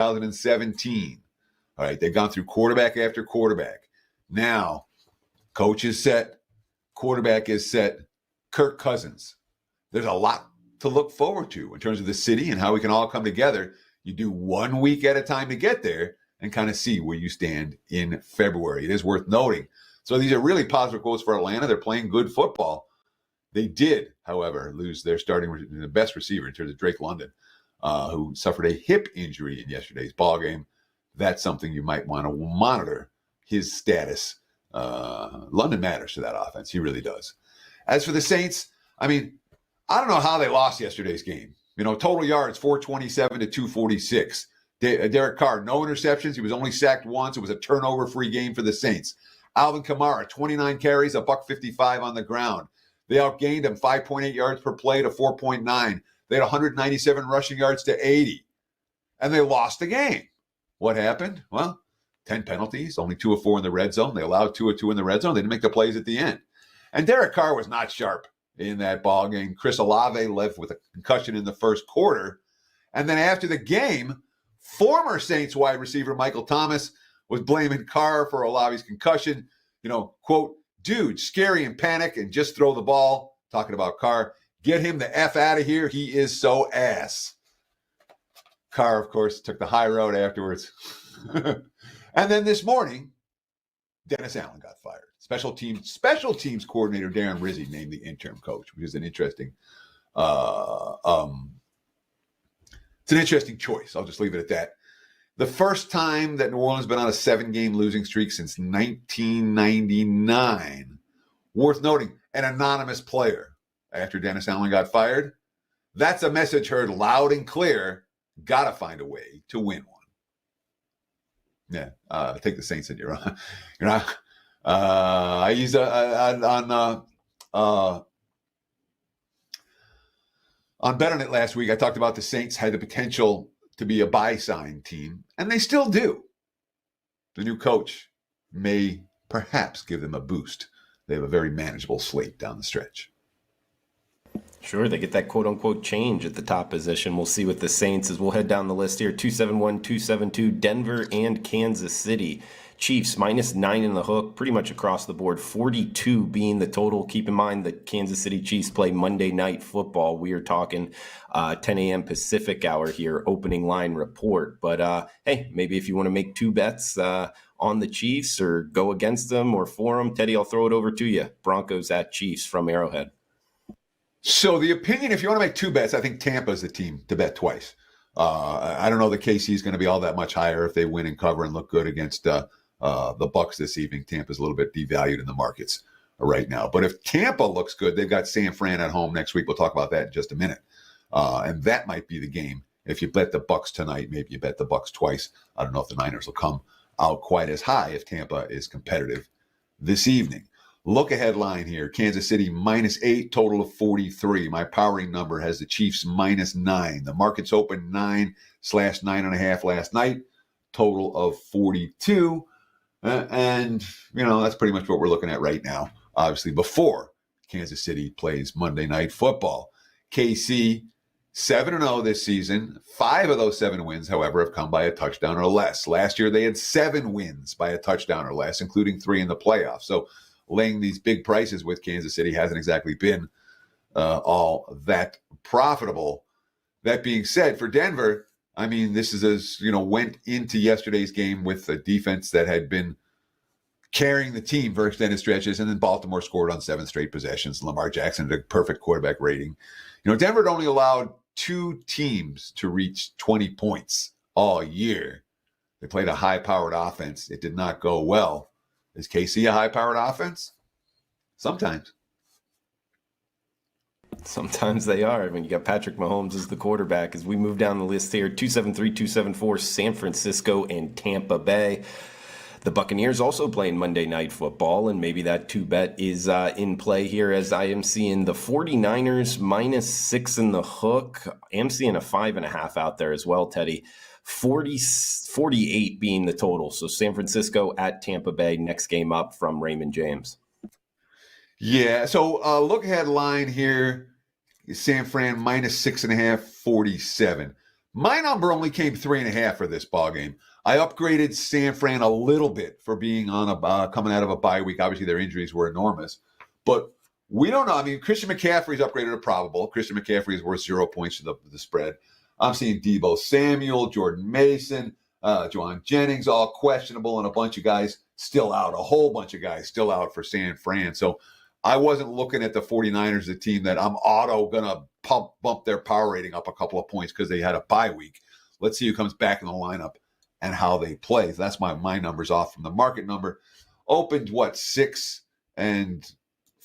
2017. All right, they've gone through quarterback after quarterback. Now, coach is set, quarterback is set, Kirk Cousins. There's a lot to look forward to in terms of the city and how we can all come together. You do 1 week at a time to get there and kind of see where you stand in February. It is worth noting. So these are really positive quotes for Atlanta. They're playing good football. They did, however, lose their the best receiver in terms of Drake London, who suffered a hip injury in yesterday's ballgame. That's something you might want to monitor, his status. London matters to that offense. He really does. As for the Saints, I mean, I don't know how they lost yesterday's game. Total yards, 427 to 246. Derek Carr, no interceptions. He was only sacked once. It was a turnover-free game for the Saints. Alvin Kamara, 29 carries, $155 on the ground. They outgained him 5.8 yards per play to 4.9. They had 197 rushing yards to 80. And they lost the game. What happened? Well, 10 penalties, only 2 of 4 in the red zone. They allowed 2 of 2 in the red zone. They didn't make the plays at the end. And Derek Carr was not sharp in that ball game. Chris Olave left with a concussion in the first quarter. And then after the game, former Saints wide receiver Michael Thomas was blaming Carr for Olave's concussion. Quote, dude, scary and panic and just throw the ball. Talking about Carr. Get him the F out of here. He is so ass. Carr, of course, took the high road afterwards. And then this morning, Dennis Allen got fired. Special teams coordinator Darren Rizzi named the interim coach, which is an interesting it's an interesting choice. I'll just leave it at that. The first time that New Orleans has been on a 7-game losing streak since 1999. Worth noting, an anonymous player after Dennis Allen got fired. That's a message heard loud and clear. Got to find a way to win one. Yeah, take the Saints in your I used on BetOnIt last week. I talked about the Saints had the potential to be a buy sign team, and they still do. The new coach may perhaps give them a boost. They have a very manageable slate down the stretch. Sure, they get that quote-unquote change at the top position. We'll see with the Saints as we'll head down the list here. 271, 272, Denver and Kansas City. Chiefs -9 in the hook, pretty much across the board. 42 being the total. Keep in mind that Kansas City Chiefs play Monday Night Football. We are talking 10 a.m. Pacific hour here, opening line report. But hey, maybe if you want to make 2 bets on the Chiefs or go against them or for them, Teddy, I'll throw it over to you. Broncos at Chiefs from Arrowhead. So the opinion, if you want to make 2 bets, I think Tampa is the team to bet twice. I don't know that KC is going to be all that much higher if they win and cover and look good against the Bucs this evening. Tampa's a little bit devalued in the markets right now. But if Tampa looks good, they've got San Fran at home next week. We'll talk about that in just a minute. And that might be the game. If you bet the Bucs tonight, maybe you bet the Bucs twice. I don't know if the Niners will come out quite as high if Tampa is competitive this evening. Look ahead line here. Kansas City -8, total of 43. My powering number has the Chiefs -9. The markets opened 9/9.5 last night, total of 42. And, that's pretty much what we're looking at right now, obviously, before Kansas City plays Monday Night Football. KC, 7-0 this season. 5 of those 7 wins, however, have come by a touchdown or less. Last year, they had 7 wins by a touchdown or less, including 3 in the playoffs. So laying these big prices with Kansas City hasn't exactly been all that profitable. That being said, for Denver, I mean, this is went into yesterday's game with a defense that had been carrying the team for extended stretches, and then Baltimore scored on 7 straight possessions. Lamar Jackson had a perfect quarterback rating. Denver had only allowed 2 teams to reach 20 points all year. They played a high-powered offense. It did not go well. Is KC a high-powered offense? Sometimes. Sometimes they are. I mean, you got Patrick Mahomes as the quarterback. As we move down the list here, 273, 274, San Francisco and Tampa Bay. The Buccaneers also playing Monday Night Football, and maybe that 2-bet is in play here as I am seeing the 49ers -6 in the hook. I am seeing a 5.5 out there as well, Teddy. 48 being the total. So San Francisco at Tampa Bay, next game up from Raymond James. Yeah, so look ahead line here. San Fran -6.5, 47. My number only came 3.5 for this ball game. I upgraded San Fran a little bit for being on coming out of a bye week. Obviously, their injuries were enormous, but we don't know. I mean, Christian McCaffrey's upgraded to probable. Christian McCaffrey is worth 0 points to the spread. I'm seeing Deebo Samuel, Jordan Mason, Juwan Jennings, all questionable, and a bunch of guys still out. A whole bunch of guys still out for San Fran. So I wasn't looking at the 49ers, the team that I'm going to bump their power rating up a couple of points because they had a bye week. Let's see who comes back in the lineup and how they play. So that's my numbers off from the market number. Opened, 6 and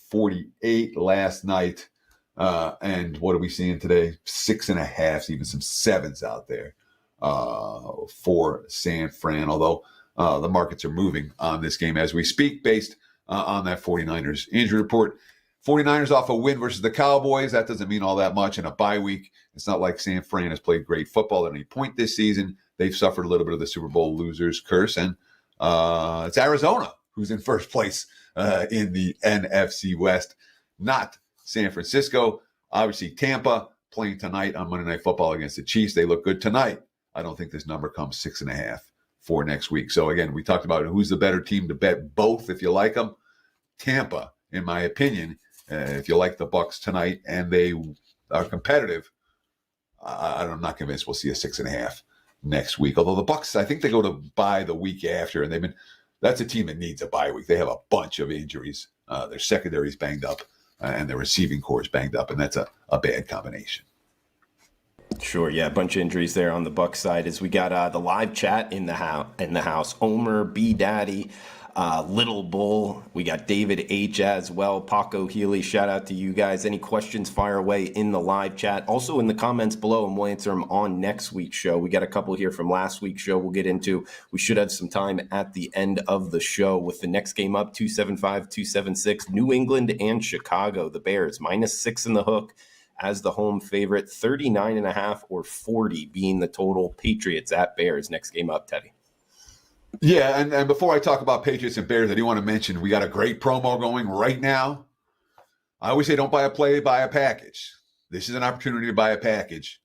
48 last night. And what are we seeing today? 6.5, even some 7s out there for San Fran. Although the markets are moving on this game as we speak based on that 49ers injury report. 49ers off a win versus the Cowboys. That doesn't mean all that much in a bye week. It's not like San Fran has played great football at any point this season. They've suffered a little bit of the Super Bowl losers curse. And it's Arizona who's in first place in the NFC West, not San Francisco. Obviously, Tampa playing tonight on Monday Night Football against the Chiefs. They look good tonight. I don't think this number comes 6.5 for next week. So again, we talked about who's the better team to bet both if you like them. Tampa, in my opinion, if you like the Bucs tonight and they are competitive, I'm not convinced we'll see a 6.5 next week. Although the Bucs, I think they go to bye the week after, and that's a team that needs a bye week. They have a bunch of injuries. Their secondary's banged up, and their receiving core is banged up, and that's a bad combination. Sure, yeah, a bunch of injuries there on the Bucs side. As we got the live chat in the house, Omer, B Daddy, Little Bull. We got David H as well. Paco Healy, shout out to you guys. Any questions, fire away in the live chat. Also in the comments below, and we'll answer them on next week's show. We got a couple here from last week's show we'll get into. We should have some time at the end of the show with the next game up, 275, 276, New England and Chicago. The Bears, -6 in the hook as the home favorite, 39.5 or 40 being the total. Patriots at Bears. Next game up, Teddy. Yeah, and before I talk about Patriots and Bears, I do want to mention we got a great promo going right now. I always say don't buy a play, buy a package. This is an opportunity to buy a package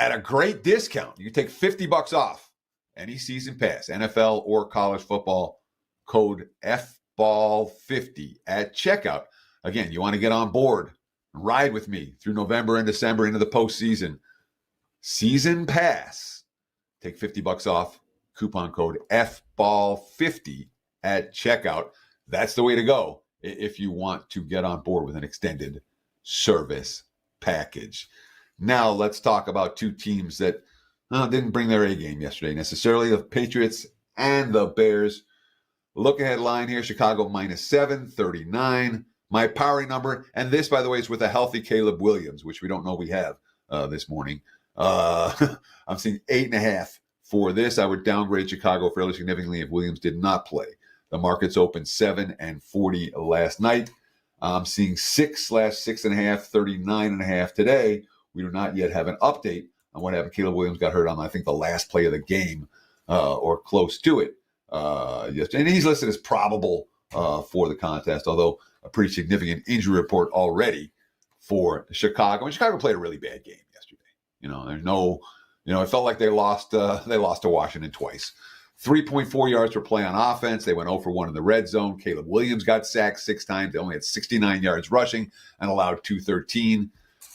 at a great discount. You can take $50 off any season pass, NFL or college football, code FBALL50 at checkout. Again, you want to get on board, ride with me through November and December into the postseason. Season pass, take $50 off. Coupon code FBALL50 at checkout. That's the way to go if you want to get on board with an extended service package. Now let's talk about two teams that didn't bring their A game yesterday necessarily, the Patriots and the Bears. Look ahead line here, Chicago -7, 39. My powering number, and this, by the way, is with a healthy Caleb Williams, which we don't know we have this morning. I'm seeing 8.5. For this, I would downgrade Chicago fairly significantly if Williams did not play. The markets opened 7 and 40 last night. I'm seeing 6/6.5, 39.5 today. We do not yet have an update on what happened. Caleb Williams got hurt on, I think, the last play of the game or close to it. And he's listed as probable for the contest, although a pretty significant injury report already for Chicago. And Chicago played a really bad game yesterday. There's no... it felt like they lost to Washington twice. 3.4 yards per play on offense. They went 0 for 1 in the red zone. Caleb Williams got sacked 6 times. They only had 69 yards rushing and allowed 213.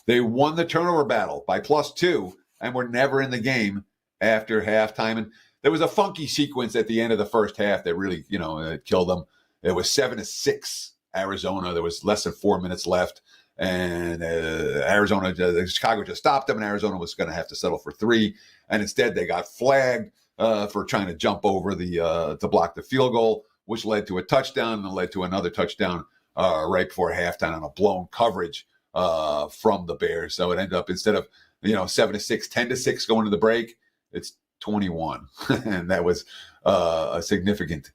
They won the turnover battle by +2 and were never in the game after halftime. And there was a funky sequence at the end of the first half that really, killed them. It was 7-6 Arizona. There was less than 4 minutes left. And Chicago just stopped them, and Arizona was going to have to settle for 3. And instead, they got flagged for trying to jump over to block the field goal, which led to a touchdown and led to another touchdown right before halftime on a blown coverage from the Bears. So it ended up, instead of 7-6, 10-6 going to the break, it's 21, and that was a significant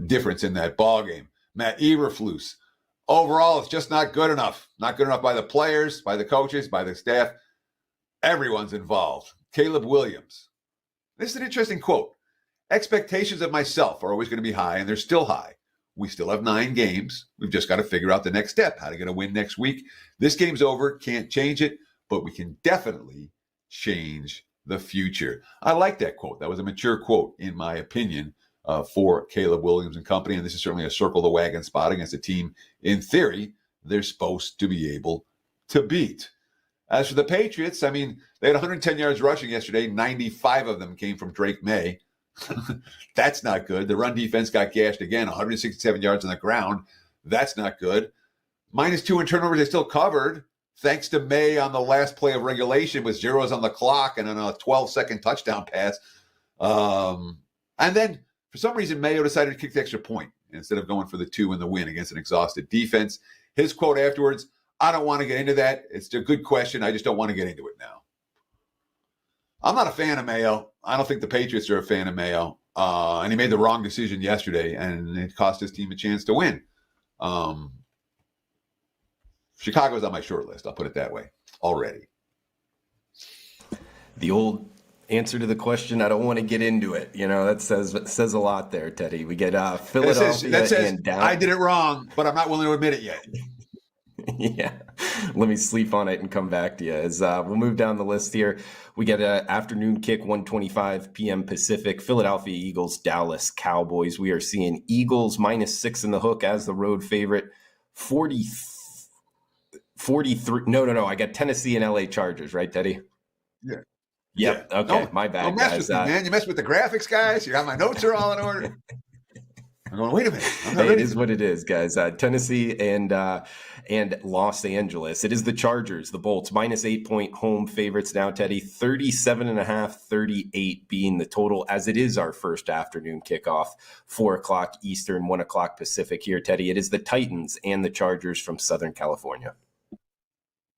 difference in that ball game. Matt Eberflus. Overall, it's just not good enough. Not good enough by the players, by the coaches, by the staff. Everyone's involved. Caleb Williams. This is an interesting quote. Expectations of myself are always going to be high, and they're still high. We still have 9 games. We've just got to figure out the next step, how to get a win next week. This game's over. Can't change it, but we can definitely change the future. I like that quote. That was a mature quote, in my opinion, for Caleb Williams and company. And this is certainly a circle the wagon spot against a team, in theory, they're supposed to be able to beat. As for the Patriots, I mean, they had 110 yards rushing yesterday. 95 of them came from Drake May. That's not good. The run defense got gashed again, 167 yards on the ground. That's not good. -2 in turnovers, they still covered, thanks to May on the last play of regulation with zeros on the clock and on a 12-second touchdown pass. And then, for some reason, Mayo decided to kick the extra point instead of going for the 2 in the win against an exhausted defense. His quote afterwards, I don't want to get into that. It's a good question. I just don't want to get into it now. I'm not a fan of Mayo. I don't think the Patriots are a fan of Mayo. And he made the wrong decision yesterday, and it cost his team a chance to win. Chicago's on my short list. I'll put it that way already. The old answer to the question, I don't want to get into it. That says a lot there, Teddy. We get Philadelphia that says and Dallas. I did it wrong, but I'm not willing to admit it yet. Yeah, let me sleep on it and come back to you. As we'll move down the list here, we get an afternoon kick, 1:25 p.m. Pacific. Philadelphia Eagles, Dallas Cowboys. We are seeing Eagles -6 in the hook as the road favorite. 43. No. I got Tennessee and LA Chargers, right, Teddy? Yeah. Yep. Yeah. Okay, my bad, don't mess guys. With me, man. You mess with the graphics, guys. You got my notes are all in order. I'm going, wait a minute. It is what it is, guys. Tennessee and Los Angeles. It is the Chargers, the Bolts, -8-point home favorites now, Teddy. 37.5, 38 being the total, as it is our first afternoon kickoff, 4 o'clock Eastern, 1 o'clock Pacific here, Teddy. It is the Titans and the Chargers from Southern California.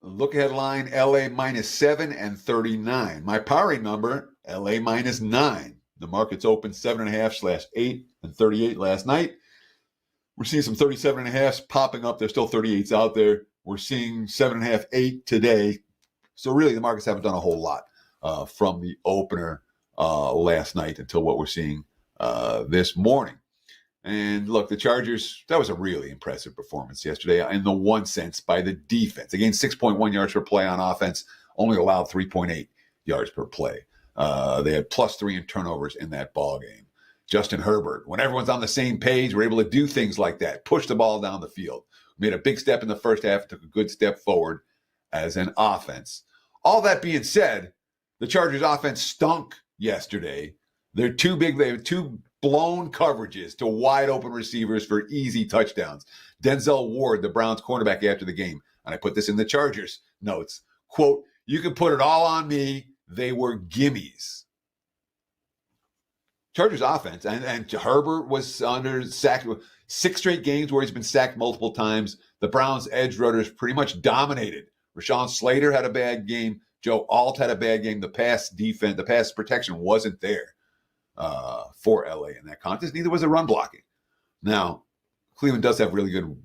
Look ahead line, LA -7 and 39. My powering number, LA -9. The market's open 7.5/8 and 38 last night. We're seeing some 37.5s popping up. There's still 38s out there. We're seeing 7.5, 8 today. So really, the markets haven't done a whole lot from the opener last night until what we're seeing this morning. And look, the Chargers, that was a really impressive performance yesterday in the one sense by the defense. Again, 6.1 yards per play on offense, only allowed 3.8 yards per play. They had +3 in turnovers in that ball game. Justin Herbert, when everyone's on the same page, we're able to do things like that, push the ball down the field. Made a big step in the first half, took a good step forward as an offense. All that being said, the Chargers offense stunk yesterday. They have two blown coverages to wide open receivers for easy touchdowns. Denzel Ward, the Browns cornerback, after the game, and I put this in the Chargers notes, quote, you can put it all on me. They were gimmies. Chargers offense, and Herbert was under sack 6 straight games where he's been sacked multiple times. The Browns edge rushers pretty much dominated. Rashawn Slater had a bad game. Joe Alt had a bad game. The pass protection wasn't there for LA in that contest. Neither was the run blocking. Now, Cleveland does have really good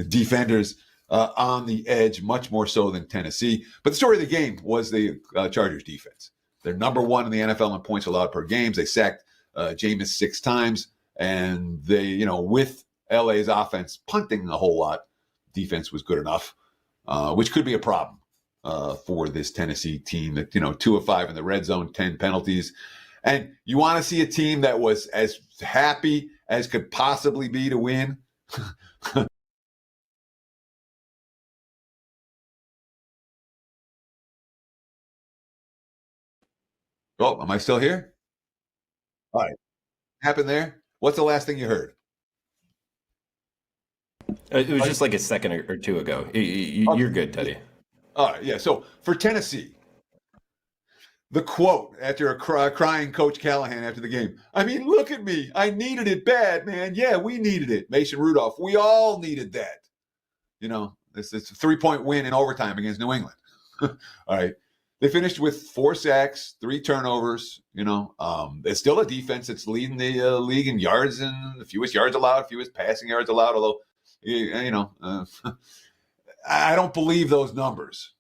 defenders on the edge, much more so than Tennessee. But the story of the game was the Chargers defense. They're number 1 in the NFL in points allowed per game. They sacked Jameis 6 times. And they, with LA's offense punting a whole lot, defense was good enough, which could be a problem for this Tennessee team that, 2 of 5 in the red zone, 10 penalties. And you want to see a team that was as happy as could possibly be to win? Oh, am I still here? All right. Happened there? What's the last thing you heard? It was just like a second or two ago. You're good, Teddy. All right, yeah. So for Tennessee, the quote after a crying Coach Callahan after the game. I mean, look at me. I needed it bad, man. Yeah, we needed it. Mason Rudolph, we all needed that. It's a 3-point win in overtime against New England. All right. They finished with 4 sacks, 3 turnovers. It's still a defense that's leading the league in yards and the fewest yards allowed, fewest passing yards allowed. Although, I don't believe those numbers.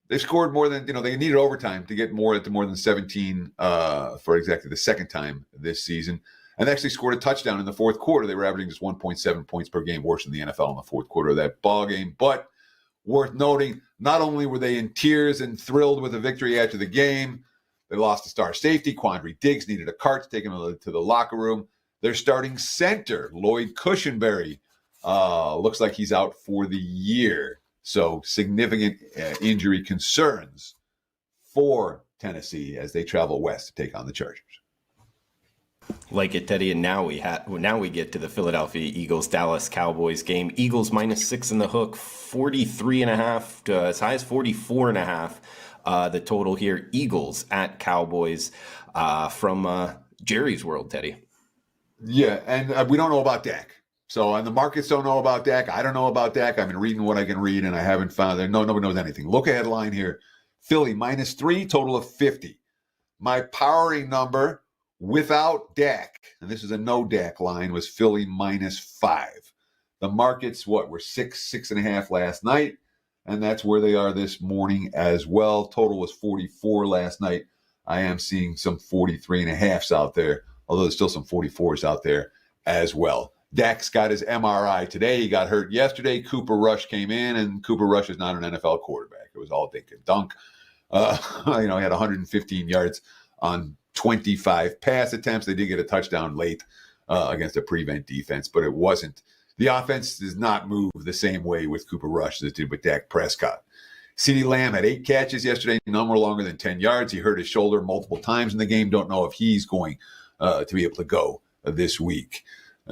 They scored more than, they needed overtime to get more than 17 for exactly the second time this season. And they actually scored a touchdown in the fourth quarter. They were averaging just 1.7 points per game, worse than the NFL in the fourth quarter of that ball game. But Worth noting, not only were they in tears and thrilled with the victory after the game, they lost a star safety. Quandre Diggs needed a cart to take him to the locker room. Their starting center, Lloyd Cushenberry, looks like he's out for the year. So significant injury concerns for Tennessee as they travel west to take on the Chargers. Like it, Teddy, and now we get to the Philadelphia Eagles Dallas Cowboys game. Eagles -6 in the hook, 43.5 to as high as 44.5. The total here. Eagles at Cowboys from Jerry's world, Teddy. Yeah, and we don't know about Dak. So, and the markets don't know about Dak. I don't know about Dak. I've been reading what I can read, and I haven't found there. Nobody knows anything. Look ahead line here. Philly -3, total of 50. My powering number without Dak, and this is a no Dak line, was Philly -5. The markets, were 6.5 last night, and that's where they are this morning as well. Total was 44 last night. I am seeing some 43.5s out there, although there's still some 44s out there as well. Dak's got his MRI today. He got hurt yesterday. Cooper Rush came in, and Cooper Rush is not an NFL quarterback. It was all dink and dunk. He had 115 yards on 25 pass attempts. They did get a touchdown late against a prevent defense, but it wasn't. The offense does not move the same way with Cooper Rush as it did with Dak Prescott. CeeDee Lamb had 8 catches yesterday, none were longer than 10 yards. He hurt his shoulder multiple times in the game. Don't know if he's going to be able to go this week.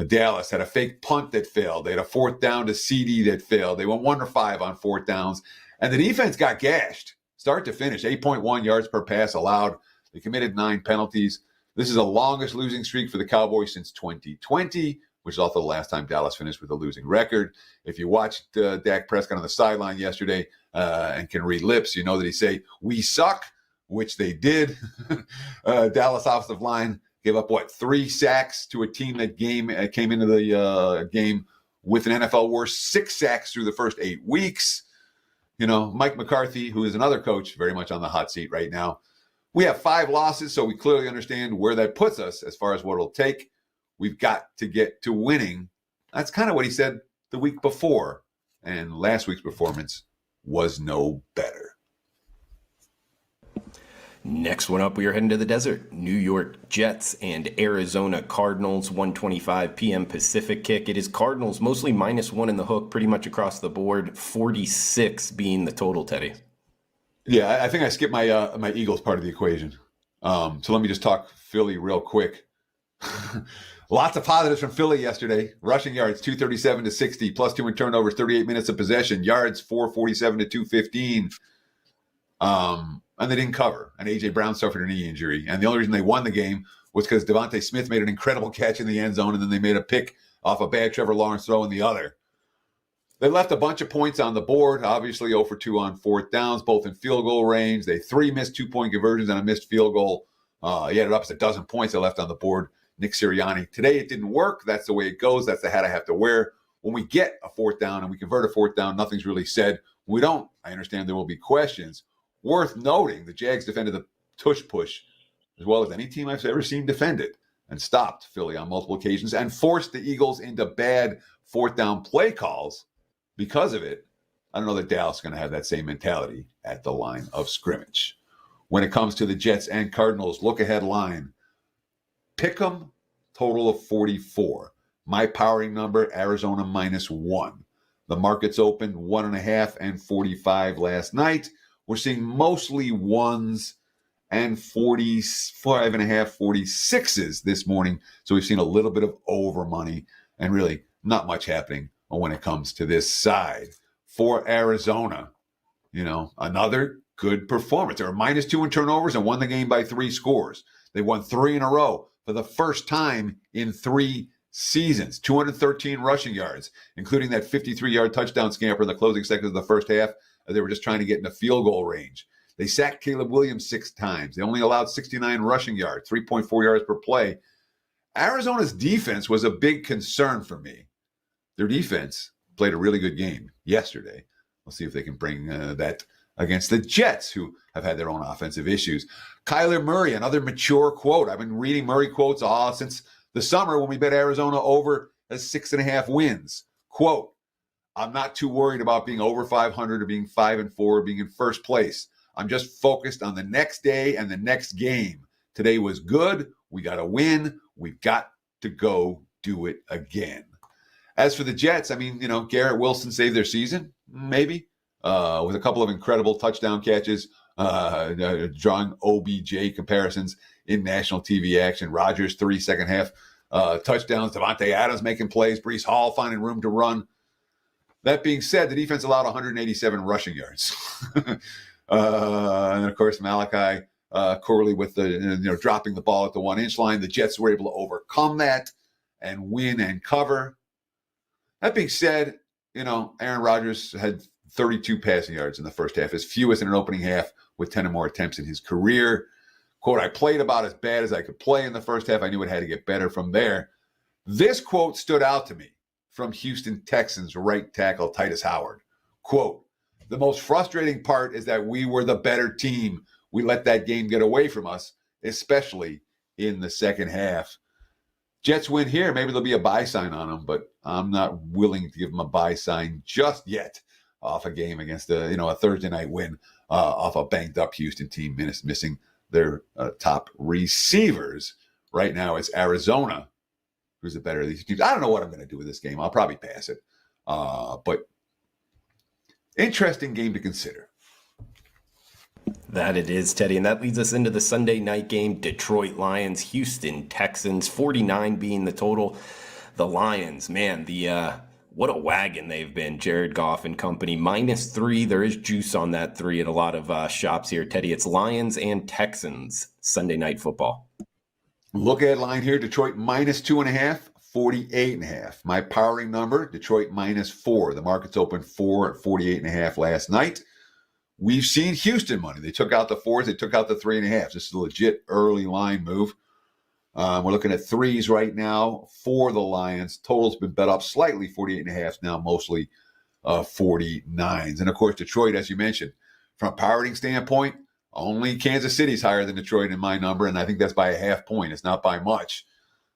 Dallas had a fake punt that failed. They had a 4th down to CD that failed. They went 1 or 5 on 4th downs, and the defense got gashed. Start to finish, 8.1 yards per pass allowed. They committed 9 penalties. This is the longest losing streak for the Cowboys since 2020, which is also the last time Dallas finished with a losing record. If you watched Dak Prescott on the sideline yesterday and can read lips, you know that he say, "We suck," which they did. Dallas offensive line gave up, 3 sacks to a team that came into the game with an NFL worst 6 sacks through the first 8 weeks. Mike McCarthy, who is another coach, very much on the hot seat right now. We have 5 losses, so we clearly understand where that puts us as far as what it'll take. We've got to get to winning. That's kind of what he said the week before, and last week's performance was no better. Next one up, we are heading to the desert. New York Jets and Arizona Cardinals, 1:25 p.m. Pacific kick. It is Cardinals, mostly -1 in the hook, pretty much across the board, 46 being the total, Teddy. Yeah, I think I skipped my my Eagles part of the equation. So let me just talk Philly real quick. Lots of positives from Philly yesterday. Rushing yards, 237 to 60, +2 in turnovers, 38 minutes of possession, yards, 447 to 215. And they didn't cover. And A.J. Brown suffered a knee injury. And the only reason they won the game was because Devontae Smith made an incredible catch in the end zone, and then they made a pick off a bad Trevor Lawrence throw in the other. They left a bunch of points on the board, obviously 0 for 2 on 4th downs, both in field goal range. They 3 missed 2-point conversions and a missed field goal. He added up as a dozen points they left on the board. Nick Sirianni. Today it didn't work. That's the way it goes. That's the hat I have to wear. When we get a 4th down and we convert a 4th down, nothing's really said. When we don't, I understand there will be questions. Worth noting, the Jags defended the tush push as well as any team I've ever seen defend it, and stopped Philly on multiple occasions and forced the Eagles into bad 4th down play calls because of it. I don't know that Dallas is going to have that same mentality at the line of scrimmage. When it comes to the Jets and Cardinals, look ahead line. Pick 'em, total of 44. My powering number, Arizona -1. The markets opened 1.5 and 45 last night. We're seeing mostly 1s and 45.5, 46s this morning. So we've seen a little bit of over money and really not much happening when it comes to this side. For Arizona, another good performance. They were -2 in turnovers and won the game by 3 scores. They won 3 in a row for the first time in 3 seasons. 213 rushing yards, including that 53-yard touchdown scamper in the closing seconds of the first half. They were just trying to get into field goal range. They sacked Caleb Williams 6 times. They only allowed 69 rushing yards, 3.4 yards per play. Arizona's defense was a big concern for me. Their defense played a really good game yesterday. We'll see if they can bring that against the Jets, who have had their own offensive issues. Kyler Murray, another mature quote. I've been reading Murray quotes since the summer when we bet Arizona over as 6.5 wins. Quote, I'm not too worried about being over 500 or being 5-4 or being in first place. I'm just focused on the next day and the next game. Today was good. We got to win. We've got to go do it again. As for the Jets, I mean, Garrett Wilson saved their season, maybe, with a couple of incredible touchdown catches, drawing OBJ comparisons in national TV action. Rodgers, 3 second half touchdowns. Devontae Adams making plays. Breece Hall finding room to run. That being said, the defense allowed 187 rushing yards. And of course, Malachi Corley with the dropping the ball at the 1-inch line. The Jets were able to overcome that and win and cover. That being said, Aaron Rodgers had 32 passing yards in the first half, his fewest in an opening half with 10 or more attempts in his career. Quote, I played about as bad as I could play in the first half. I knew it had to get better from there. This quote stood out to me from Houston Texans right tackle Titus Howard. Quote, the most frustrating part is that we were the better team. We let that game get away from us, especially in the second half. Jets win here. Maybe there'll be a buy sign on them, but I'm not willing to give them a buy sign just yet off a game against a Thursday night win off a banged up Houston team missing their top receivers. Right now it's Arizona who's the better of these teams. I don't know what I'm going to do with this game. I'll probably pass it. But interesting game to consider. That it is, Teddy. And that leads us into the Sunday night game, Detroit Lions, Houston Texans, 49 being the total. The Lions, man, what a wagon they've been, Jared Goff and company. -3, there is juice on that 3 at a lot of shops here, Teddy. It's Lions and Texans, Sunday night football. Look at line here, Detroit -2.5, 48.5. My powering number, Detroit -4. The market's open 4 at 48.5 last night. We've seen Houston money. They took out the 4s. They took out the 3.5. This is a legit early line move. We're looking at 3s right now for the Lions. Total's been bet up slightly, 48.5 now, mostly 49s. And, of course, Detroit, as you mentioned, from a powering standpoint, only Kansas City's higher than Detroit in my number, and I think that's by a half point. It's not by much.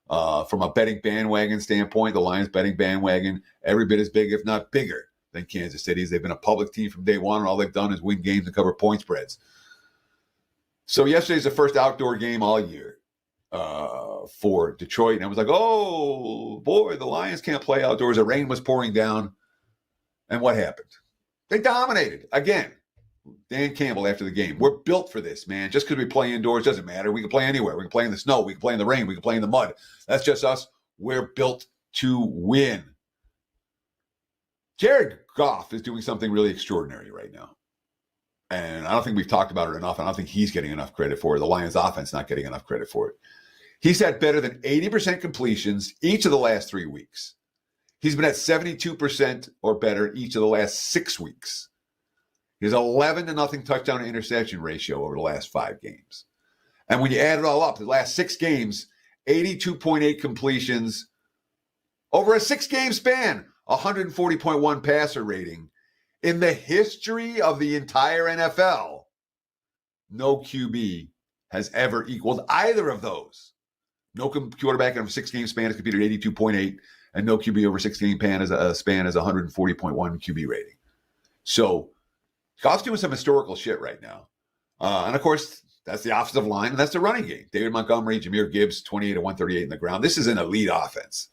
From a betting bandwagon standpoint, the Lions betting bandwagon, every bit as big, if not bigger, than Kansas City's. They've been a public team from day one, and all they've done is win games and cover point spreads. So yesterday's the first outdoor game all year for Detroit, and I was like, oh, boy, the Lions can't play outdoors. The rain was pouring down, and what happened? They dominated again. Dan Campbell after the game. We're built for this, man. Just because we play indoors doesn't matter. We can play anywhere. We can play in the snow. We can play in the rain. We can play in the mud. That's just us. We're built to win. Jared Goff is doing something really extraordinary right now. And I don't think we've talked about it enough. I don't think he's getting enough credit for it. The Lions offense not getting enough credit for it. He's had better than 80% completions each of the last 3 weeks. He's been at 72% or better each of the last 6 weeks. He has 11-0 touchdown to interception ratio over the last 5 games. And when you add it all up, the last 6 games, 82.8 completions over a 6-game span, 140.1 passer rating. In the history of the entire NFL, no QB has ever equaled either of those. No quarterback in a 6-game span has competed 82.8, and no QB over 6-game span has 140.1 QB rating. So Goff's doing some historical shit right now. And, of course, that's the offensive line, and that's the running game. David Montgomery, Jahmyr Gibbs, 28 of 138 in the ground. This is an elite offense.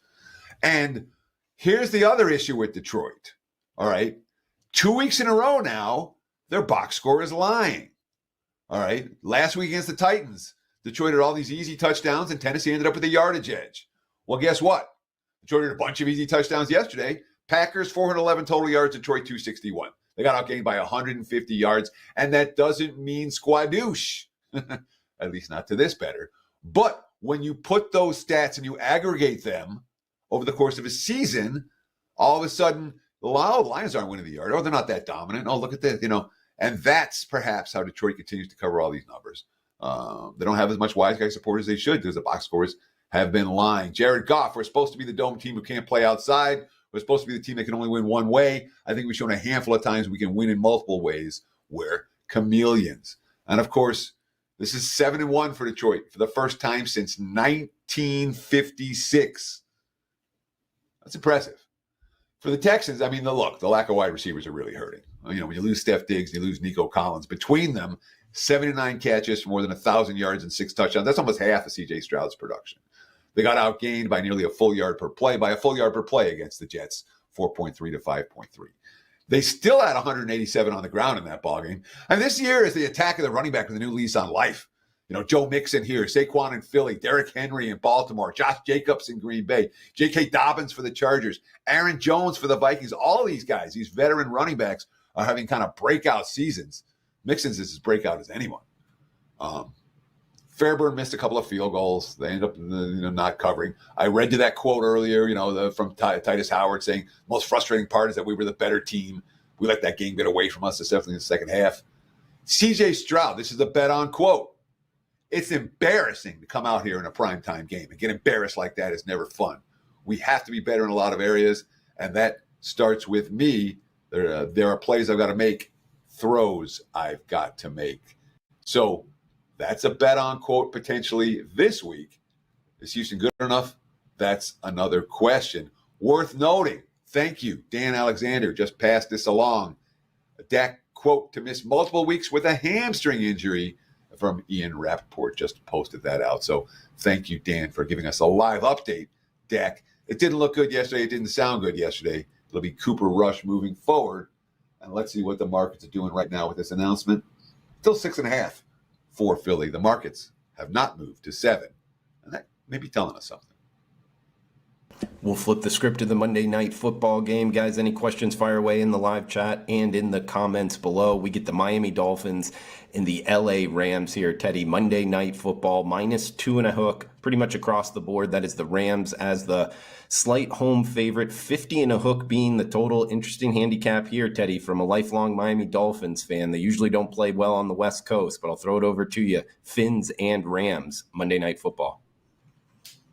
And here's the other issue with Detroit. All right. 2 weeks in a row now, their box score is lying. All right. Last week against the Titans, Detroit had all these easy touchdowns, and Tennessee ended up with a yardage edge. Well, guess what? Detroit had a bunch of easy touchdowns yesterday. Packers, 411 total yards, Detroit, 261. They got outgained by 150 yards, and that doesn't mean squadoosh, at least not to this better. But when you put those stats and you aggregate them over the course of a season, all of a sudden, the Lions aren't winning the yard. Oh, they're not that dominant. Oh, look at this, And that's perhaps how Detroit continues to cover all these numbers. They don't have as much wise guy support as they should because the box scores have been lying. Jared Goff, we're supposed to be the dome team who can't play outside. We're supposed to be the team that can only win one way. I think we've shown a handful of times we can win in multiple ways. We're chameleons. And, of course, this is 7-1 for Detroit for the first time since 1956. That's impressive. For the Texans, I mean, the lack of wide receivers are really hurting. When you lose Steph Diggs, you lose Nico Collins. Between them, 79 catches for more than 1,000 yards and 6 touchdowns. That's almost half of C.J. Stroud's production. They got outgained by nearly a full yard per play against the Jets, 4.3 to 5.3. They still had 187 on the ground in that ballgame. And this year is the attack of the running back with a new lease on life. Joe Mixon here, Saquon in Philly, Derrick Henry in Baltimore, Josh Jacobs in Green Bay, J.K. Dobbins for the Chargers, Aaron Jones for the Vikings. All these guys, these veteran running backs, are having kind of breakout seasons. Mixon's is as breakout as anyone. Fairburn missed a couple of field goals. They ended up not covering. I read you that quote earlier, from Titus Howard saying the most frustrating part is that we were the better team. We let that game get away from us, especially in the second half. C.J. Stroud, this is a bet on quote. It's embarrassing to come out here in a primetime game and get embarrassed like that is never fun. We have to be better in a lot of areas, and that starts with me. There are plays I've got to make, throws I've got to make. So that's a bet on quote potentially this week. Is Houston good enough? That's another question. Worth noting, thank you, Dan Alexander, just passed this along. A Dak quote to miss multiple weeks with a hamstring injury from Ian Rappaport, just posted that out. So thank you, Dan, for giving us a live update. Dak, it didn't look good yesterday. It didn't sound good yesterday. It'll be Cooper Rush moving forward. And let's see what the markets are doing right now with this announcement. Still 6.5 for Philly. The markets have not moved to 7. And that may be telling us something. We'll flip the script to the Monday Night Football game. Guys, any questions, fire away in the live chat and in the comments below. We get the Miami Dolphins and the LA Rams here, Teddy. Monday Night Football, -2.5, pretty much across the board. That is the Rams as the slight home favorite, 50.5 being the total. Interesting handicap here, Teddy, from a lifelong Miami Dolphins fan. They usually don't play well on the West Coast, but I'll throw it over to you. Fins and Rams, Monday Night Football.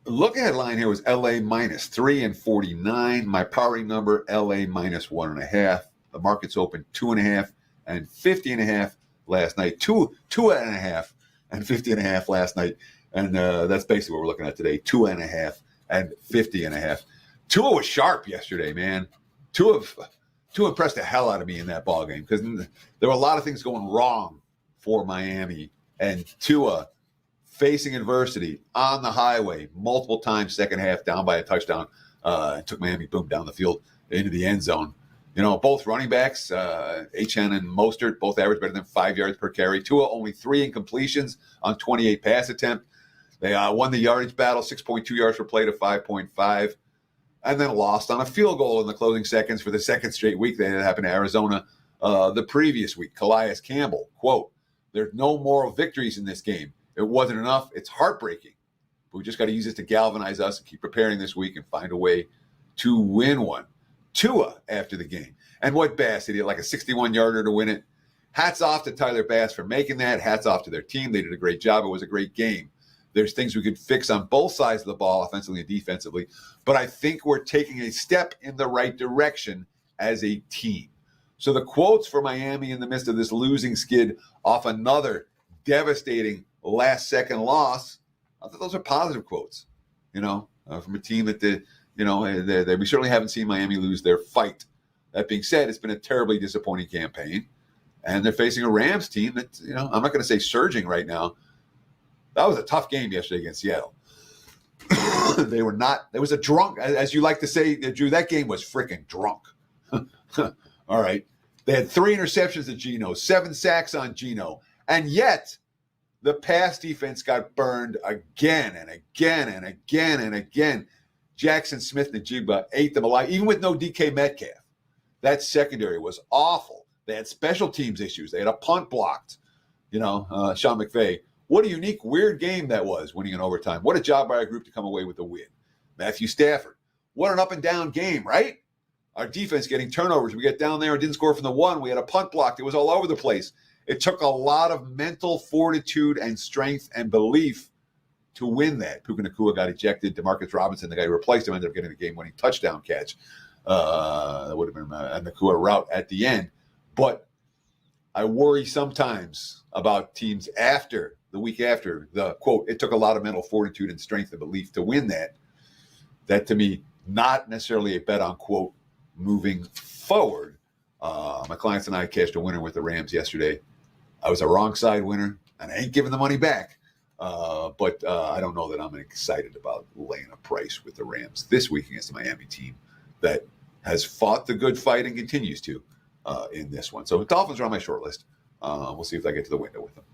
Look ahead line here was LA -3 and 49. My powering number, LA -1.5. The markets opened 2.5 and 50.5 last night. 2.5 and 50.5 last night. And that's basically what we're looking at today. 2.5 and 50.5. Tua was sharp yesterday, man. Tua impressed the hell out of me in that ball game because there were a lot of things going wrong for Miami. And Tua facing adversity on the highway multiple times second half, down by a touchdown, and took Miami, boom, down the field into the end zone. Both running backs, Achane and Mostert, both average better than 5 yards per carry. Tua only 3 incompletions on 28 pass attempts. They won the yardage battle, 6.2 yards per play to 5.5, and then lost on a field goal in the closing seconds for the second straight week. That happened to Arizona the previous week. Calais Campbell, quote, "There's no moral victories in this game. It wasn't enough. It's heartbreaking. But we just got to use it to galvanize us and keep preparing this week and find a way to win one." Tua after the game. And what Bass, he did like a 61-yarder to win it. Hats off to Tyler Bass for making that. Hats off to their team. They did a great job. It was a great game. There's things we could fix on both sides of the ball, offensively and defensively. But I think we're taking a step in the right direction as a team. So the quotes for Miami in the midst of this losing skid off another devastating last-second loss, I thought those are positive quotes, from a team that we certainly haven't seen Miami lose their fight. That being said, it's been a terribly disappointing campaign, and they're facing a Rams team that, I'm not going to say surging right now. That was a tough game yesterday against Seattle. They were not. It was a drunk, as you like to say, Drew. That game was freaking drunk. All right, they had 3 interceptions to Geno, 7 sacks on Geno, and yet the pass defense got burned again and again and again and again. Jackson Smith and Najigba ate them alive, even with no DK Metcalf. That secondary was awful. They had special teams issues. They had a punt blocked. Sean McVay. What a unique, weird game that was, winning in overtime. What a job by our group to come away with the win. Matthew Stafford. What an up-and-down game, right? Our defense getting turnovers. We get down there and didn't score from the 1. We had a punt blocked. It was all over the place. It took a lot of mental fortitude and strength and belief to win that. Puka Nacua got ejected. Demarcus Robinson, the guy who replaced him, ended up getting the game-winning touchdown catch. That would have been a Nacua route at the end. But I worry sometimes about teams after the week after the, quote, "It took a lot of mental fortitude and strength and belief to win that." That, to me, not necessarily a bet on, quote, moving forward. My clients and I cashed a winner with the Rams yesterday. I was a wrong side winner, and I ain't giving the money back. But I don't know that I'm excited about laying a price with the Rams this week against the Miami team that has fought the good fight and continues to in this one. So the Dolphins are on my short list. We'll see if I get to the window with them.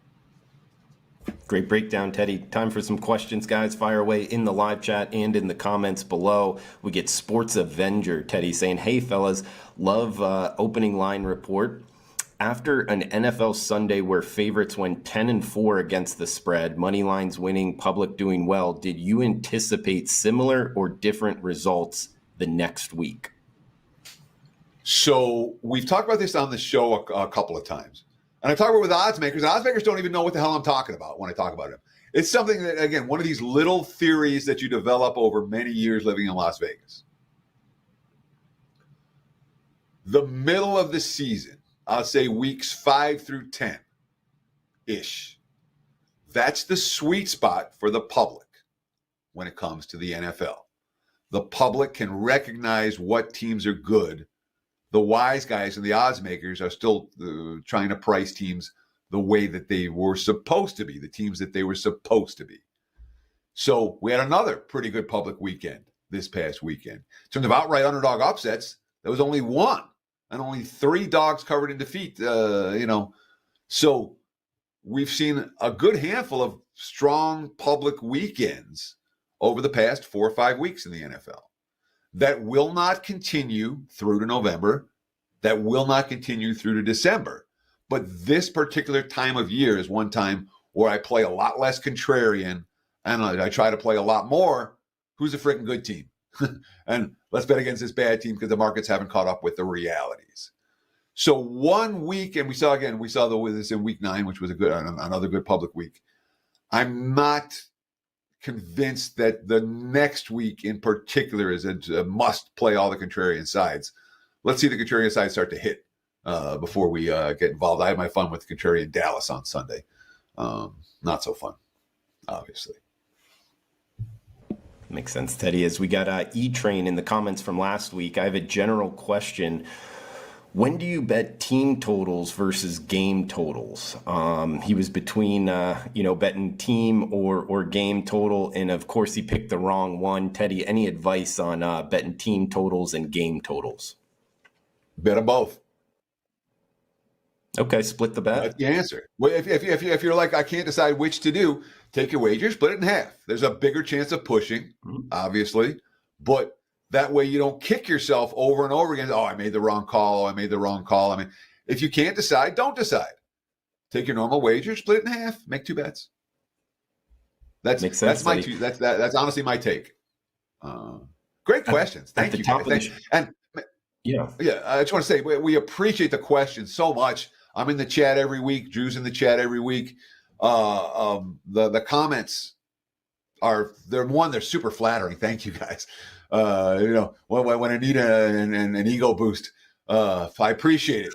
Great breakdown, Teddy. Time for some questions, guys. Fire away in the live chat and in the comments below. We get Sports Avenger, Teddy, saying, hey, fellas, love opening line report. After an NFL Sunday where favorites went 10-4 against the spread, money lines winning, public doing well, did you anticipate similar or different results the next week? So we've talked about this on the show a couple of times. And I talk about it with odds makers. Odds makers don't even know what the hell I'm talking about when I talk about it. It's something that, again, one of these little theories that you develop over many years living in Las Vegas. The middle of the season, I'll say weeks 5 through 10-ish. That's the sweet spot for the public when it comes to the NFL. The public can recognize what teams are good. The wise guys and the odds makers are still trying to price teams the way that they were supposed to be, the teams that they were supposed to be. So we had another pretty good public weekend this past weekend. In terms of outright underdog upsets, there was only one. And only 3 dogs covered in defeat, So we've seen a good handful of strong public weekends over the past 4 or 5 weeks in the NFL. That will not continue through to November. That will not continue through to December. But this particular time of year is one time where I play a lot less contrarian and I try to play a lot more who's a freaking good team. And let's bet against this bad team because the markets haven't caught up with the realities. So 1 week, and we saw this in week 9, which was another good public week. I'm not convinced that the next week in particular is a must play all the contrarian sides. Let's see the contrarian sides start to hit before we get involved. I had my fun with contrarian Dallas on Sunday. Not so fun, obviously. Makes sense, Teddy. As we got E-Train in the comments from last week, I have a general question. When do you bet team totals versus game totals? He was between, betting team or game total, and of course he picked the wrong one. Teddy, any advice on betting team totals and game totals? Bet them both. Okay, split the bet. That's the answer. Well, if you're like, I can't decide which to do, take your wager, split it in half. There's a bigger chance of pushing, obviously, but that way you don't kick yourself over and over again. Oh, I made the wrong call. I made the wrong call. I mean, if you can't decide, don't decide. Take your normal wager, split it in half, make 2 bets. Makes sense. That's honestly my take. Great questions. Thank you. I just want to say we appreciate the questions so much. I'm in the chat every week. Drew's in the chat every week. The comments they're super flattering. Thank you guys. When I need an ego boost, I appreciate it.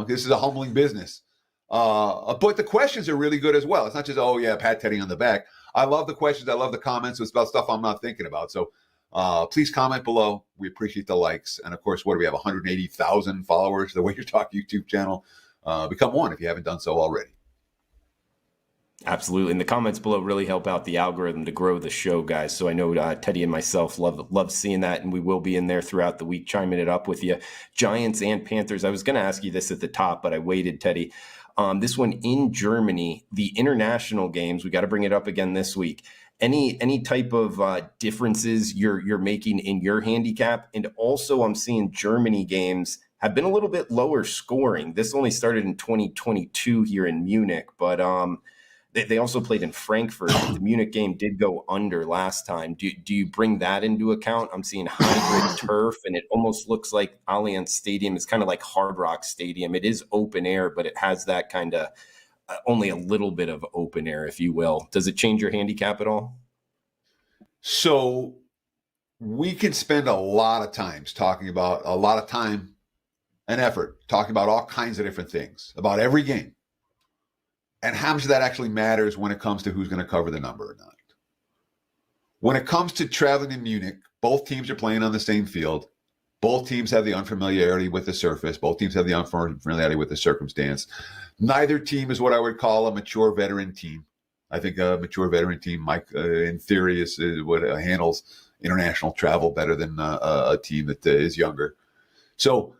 This is a humbling business. But the questions are really good as well. It's not just, pat Teddy on the back. I love the questions. I love the comments. It's about stuff I'm not thinking about. So please comment below. We appreciate the likes. And of course, what do we have? 180,000 followers, the WagerTalk YouTube channel. Become one if you haven't done so already. Absolutely. And the comments below really help out the algorithm to grow the show, guys. So I know Teddy and myself love seeing that, and we will be in there throughout the week chiming it up with you. Giants and Panthers. I was going to ask you this at the top, but I waited, Teddy. This one in Germany, the international games, we got to bring it up again this week. Any type of differences you're making in your handicap? And also I'm seeing Germany games have been a little bit lower scoring. This only started in 2022 here in Munich, but they also played in Frankfurt. The Munich game did go under last time. Do you bring that into account? I'm seeing hybrid turf, and it almost looks like Allianz Stadium is kind of like Hard Rock Stadium. It is open air, but it has that kind of only a little bit of open air, if you will. Does it change your handicap at all? So we can spend a lot of time and effort talking about all kinds of different things, about every game. And how much of that actually matters when it comes to who's going to cover the number or not. When it comes to traveling in Munich, both teams are playing on the same field. Both teams have the unfamiliarity with the surface. Both teams have the unfamiliarity with the circumstance. Neither team is what I would call a mature veteran team. I think a mature veteran team, Mike, in theory, is what handles international travel better than a team that is younger. So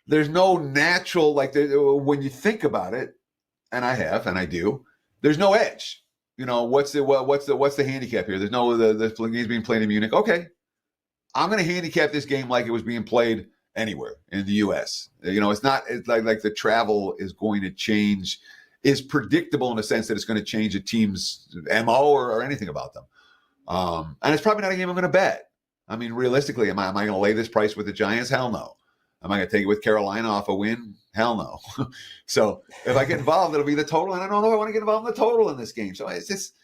there's no natural, like, when you think about it, and I do, there's no edge. What's the handicap here? There's no the game's being played in Munich. Okay, I'm going to handicap this game like it was being played anywhere in the U.S. It's like the travel is going to change, is predictable in the sense that it's going to change a team's MO or anything about them. And it's probably not a game I'm going to bet. I mean, realistically, am I going to lay this price with the Giants? Hell no. Am I going to take it with Carolina off a win? Hell no. So if I get involved, it'll be the total. And I don't know if I want to get involved in the total in this game. So it's just,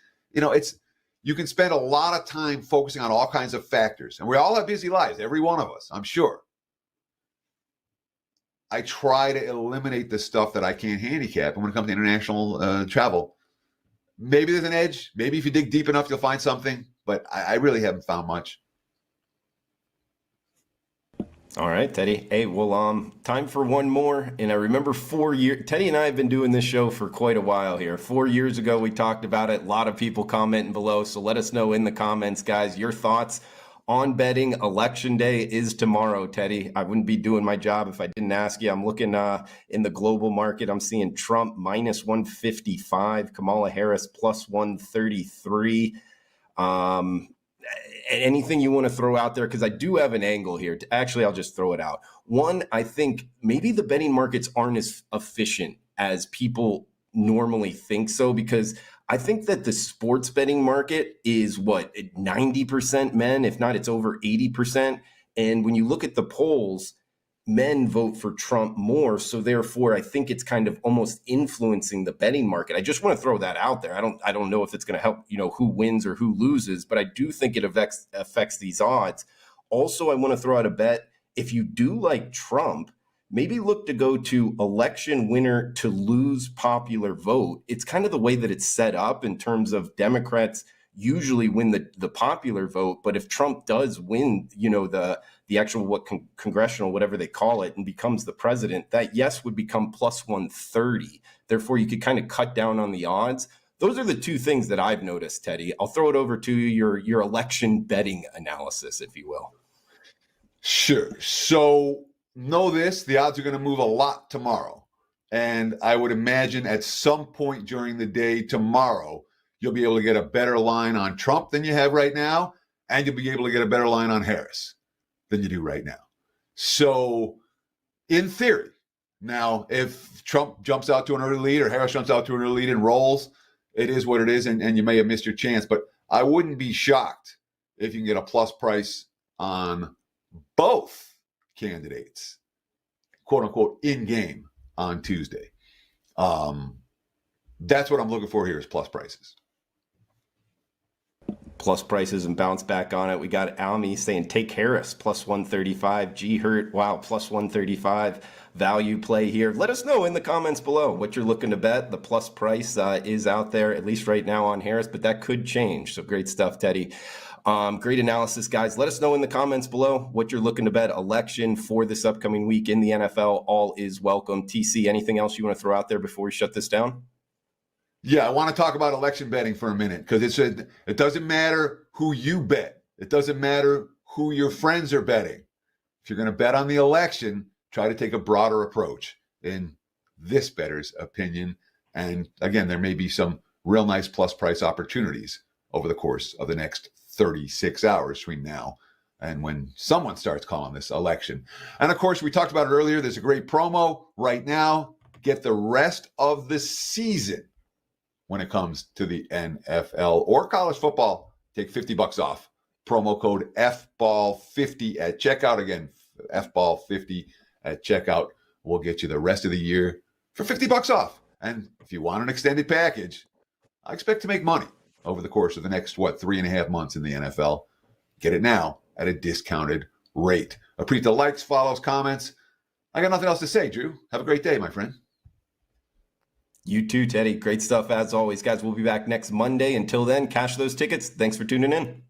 you can spend a lot of time focusing on all kinds of factors. And we all have busy lives, every one of us, I'm sure. I try to eliminate the stuff that I can't handicap. And when it comes to international travel, maybe there's an edge. Maybe if you dig deep enough, you'll find something. But I really haven't found much. All right, Teddy. Hey, well, time for one more. And I remember 4 years, Teddy and I have been doing this show for quite a while here. 4 years ago, we talked about it. A lot of people commenting below. So let us know in the comments, guys, your thoughts on betting. Election day is tomorrow, Teddy. I wouldn't be doing my job if I didn't ask you. I'm looking in the global market. I'm seeing Trump minus 155, Kamala Harris plus 133. Anything you want to throw out there? Because I do have an angle here. Actually, I'll just throw it out. One, I think maybe the betting markets aren't as efficient as people normally think so, because I think that the sports betting market is 90% men, if not it's over 80%. And when you look at the polls, men vote for Trump more. So therefore, I think it's kind of almost influencing the betting market. I just want to throw that out there. I don't know if it's going to help, who wins or who loses, but I do think it affects these odds. Also, I want to throw out a bet. If you do like Trump, maybe look to go to election winner to lose popular vote. It's kind of the way that it's set up in terms of Democrats usually win the popular vote. But if Trump does win, the actual congressional, whatever they call it, and becomes the president, that yes would become plus 130. Therefore, you could kind of cut down on the odds. Those are the two things that I've noticed, Teddy. I'll throw it over to your election betting analysis, if you will. Sure. So know this, the odds are going to move a lot tomorrow. And I would imagine at some point during the day tomorrow, you'll be able to get a better line on Trump than you have right now, and you'll be able to get a better line on Harris than you do right now. So in theory, now if Trump jumps out to an early lead or Harris jumps out to an early lead and rolls, it is what it is, and you may have missed your chance. But I wouldn't be shocked if you can get a plus price on both candidates, quote unquote, in game on Tuesday. That's what I'm looking for here is plus prices. Plus prices and bounce back on it. We got Almy saying take Harris plus 135. G Hurt, wow, plus 135. Value play here. Let us know in the comments below what you're looking to bet. The plus price is out there, at least right now on Harris, but that could change. So great stuff, Teddy. Great analysis, guys. Let us know in the comments below what you're looking to bet. Election for this upcoming week in the NFL. All is welcome. TC, anything else you want to throw out there before we shut this down? Yeah, I want to talk about election betting for a minute because it doesn't matter who you bet. It doesn't matter who your friends are betting. If you're going to bet on the election, try to take a broader approach in this bettor's opinion. And again, there may be some real nice plus price opportunities over the course of the next 36 hours between now and when someone starts calling this election. And of course, we talked about it earlier. There's a great promo right now. Get the rest of the season when it comes to the NFL or college football. Take $50 off. Promo code FBALL50 at checkout. Again, FBALL50 at checkout will get you the rest of the year for $50 off. And if you want an extended package, I expect to make money over the course of the next, 3.5 months in the NFL. Get it now at a discounted rate. Appreciate the likes, follows, comments. I got nothing else to say, Drew. Have a great day, my friend. You too, Teddy. Great stuff as always, guys. We'll be back next Monday. Until then, cash those tickets. Thanks for tuning in.